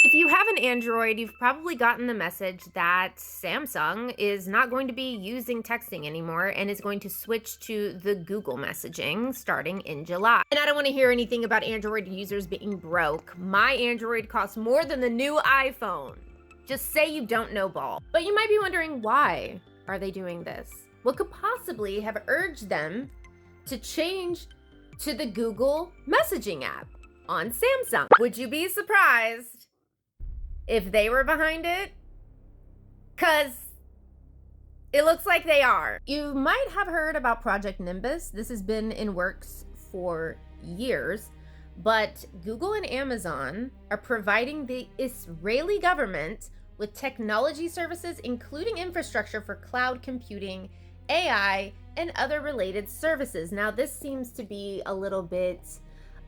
If you have an Android, you've probably gotten the message that Samsung is not going to be using texting anymore and is going to switch to the Google messaging starting in July. And I don't want to hear anything about Android users being broke. My Android costs more than the new iPhone. Just say you don't know ball. But you might be wondering, why are they doing this? What could possibly have urged them to change to the Google messaging app on Samsung? Would you be surprised if they were behind it? Because it looks like they are. You might have heard about Project Nimbus. This has been in works for years, but Google and Amazon are providing the Israeli government with technology services, including infrastructure for cloud computing, AI, and other related services. Now, this seems to be a little bit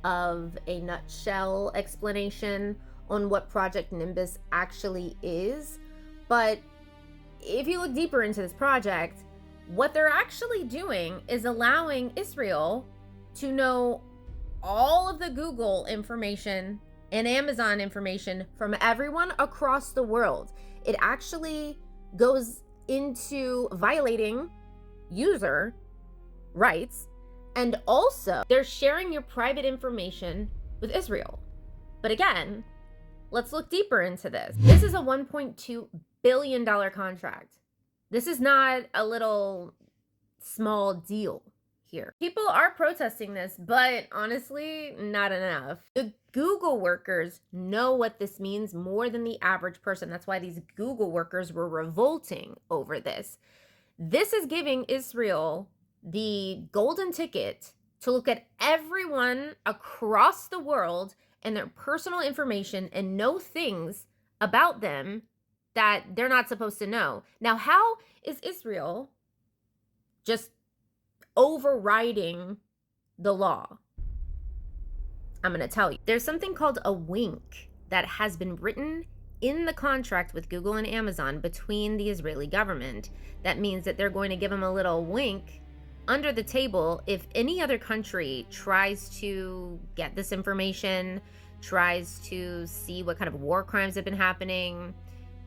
of a nutshell explanation on what Project Nimbus actually is. But if you look deeper into this project, what they're actually doing is allowing Israel to know all of the Google information and Amazon information from everyone across the world. It actually goes into violating user rights, and also they're sharing your private information with Israel. But again, let's look deeper into this. This is a $1.2 billion contract. This is not a little small deal here. People are protesting this, but honestly, not enough. The Google workers know what this means more than the average person. That's why these Google workers were revolting over this. This is giving Israel the golden ticket to look at everyone across the world and their personal information and know things about them that they're not supposed to know. Now, how is Israel just overriding the law? I'm going to tell you. There's something called a wink that has been written in the contract with Google and Amazon between the Israeli government. That means that they're going to give them a little wink under the table if any other country tries to get this information, tries to see what kind of war crimes have been happening,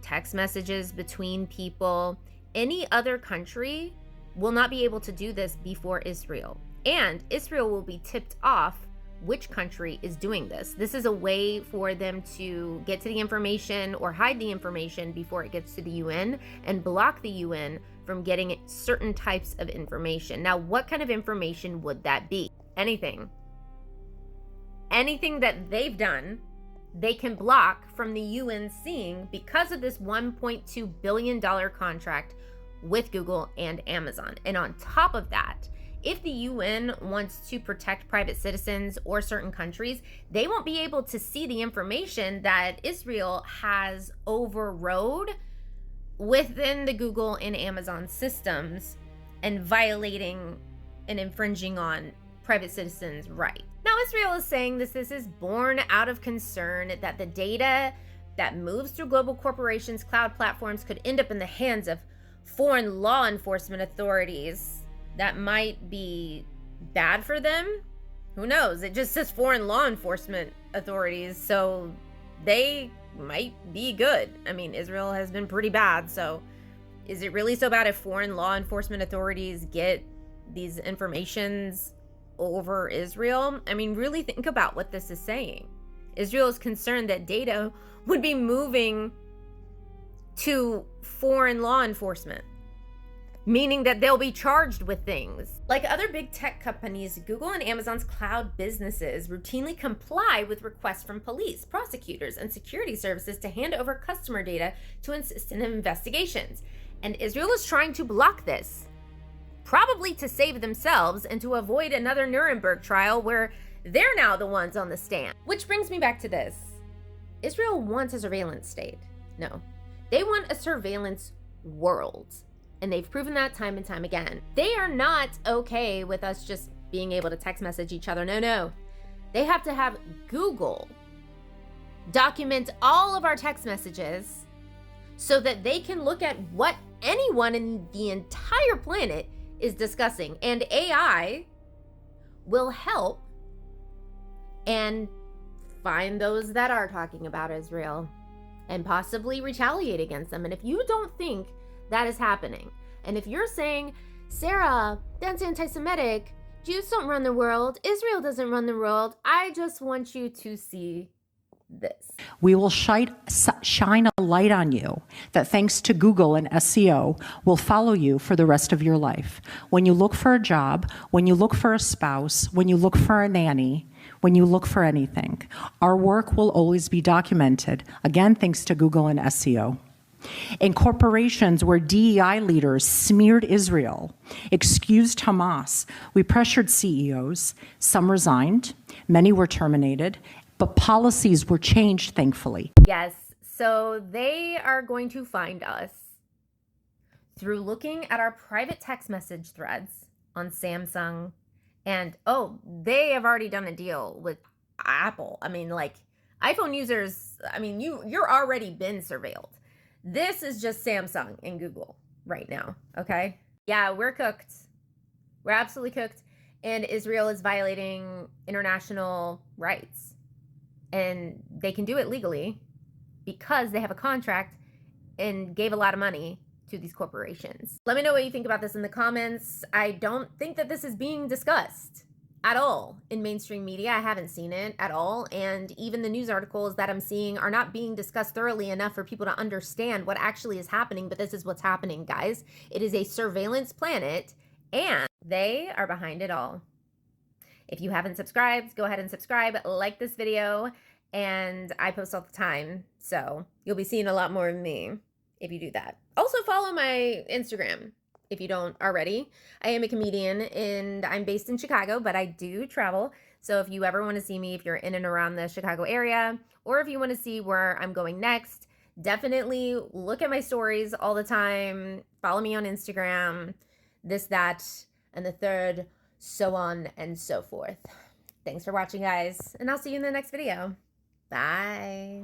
text messages between people. Any other country will not be able to do this before Israel. And Israel will be tipped off which country is doing this. This is a way for them to get to the information or hide the information before it gets to the UN and block the UN from getting certain types of information. Now, what kind of information would that be? Anything. Anything that they've done, they can block from the UN seeing because of this $1.2 billion contract with Google and Amazon. And on top of that, if the UN wants to protect private citizens or certain countries, they won't be able to see the information that Israel has overrode within the Google and Amazon systems and violating and infringing on private citizens' rights. Now, Israel is saying this is born out of concern that the data that moves through global corporations' cloud platforms could end up in the hands of foreign law enforcement authorities. That might be bad for them. Who knows? It just says foreign law enforcement authorities, so they might be good. I mean, Israel has been pretty bad, so is it really so bad if foreign law enforcement authorities get these informations over Israel? I mean, really think about what this is saying. Israel is concerned that data would be moving to foreign law enforcement, meaning that they'll be charged with things. Like other big tech companies, Google and Amazon's cloud businesses routinely comply with requests from police, prosecutors, and security services to hand over customer data to assist in investigations. And Israel is trying to block this, probably to save themselves and to avoid another Nuremberg trial where they're now the ones on the stand. Which brings me back to this. Israel wants a surveillance state. No, they want a surveillance world. And they've proven that time and time again. They are not okay with us just being able to text message each other. No. They have to have Google document all of our text messages so that they can look at what anyone in the entire planet is discussing. And AI will help and find those that are talking about Israel and possibly retaliate against them. And if you don't think that is happening, and if you're saying, Sarah, that's anti-Semitic, Jews don't run the world, Israel doesn't run the world, I just want you to see this. We will shine a light on you that, thanks to Google and SEO, will follow you for the rest of your life. When you look for a job, when you look for a spouse, when you look for a nanny, when you look for anything, our work will always be documented, again, thanks to Google and SEO. In corporations where DEI leaders smeared Israel, excused Hamas, we pressured CEOs. Some resigned, many were terminated, but policies were changed, thankfully. Yes, so they are going to find us through looking at our private text message threads on Samsung. And, oh, they have already done a deal with Apple. I mean, like, iPhone users, I mean, you're already been surveilled. This is just Samsung and Google right now, okay? Yeah, we're cooked. We're absolutely cooked. And Israel is violating international rights. And they can do it legally because they have a contract and gave a lot of money to these corporations. Let me know what you think about this in the comments. I don't think that this is being discussed at all in mainstream media. I haven't seen it at all. And even the news articles that I'm seeing are not being discussed thoroughly enough for people to understand what actually is happening. But this is what's happening, guys. It is a surveillance planet and they are behind it all. If you haven't subscribed, go ahead and subscribe, like this video, and I post all the time. So you'll be seeing a lot more of me if you do that. Also follow my Instagram if you don't already. I am a comedian and I'm based in Chicago, but I do travel. So if you ever want to see me, if you're in and around the Chicago area, or if you want to see where I'm going next, definitely look at my stories all the time. Follow me on Instagram, this, that, and the third, so on and so forth. Thanks for watching, guys, and I'll see you in the next video. Bye.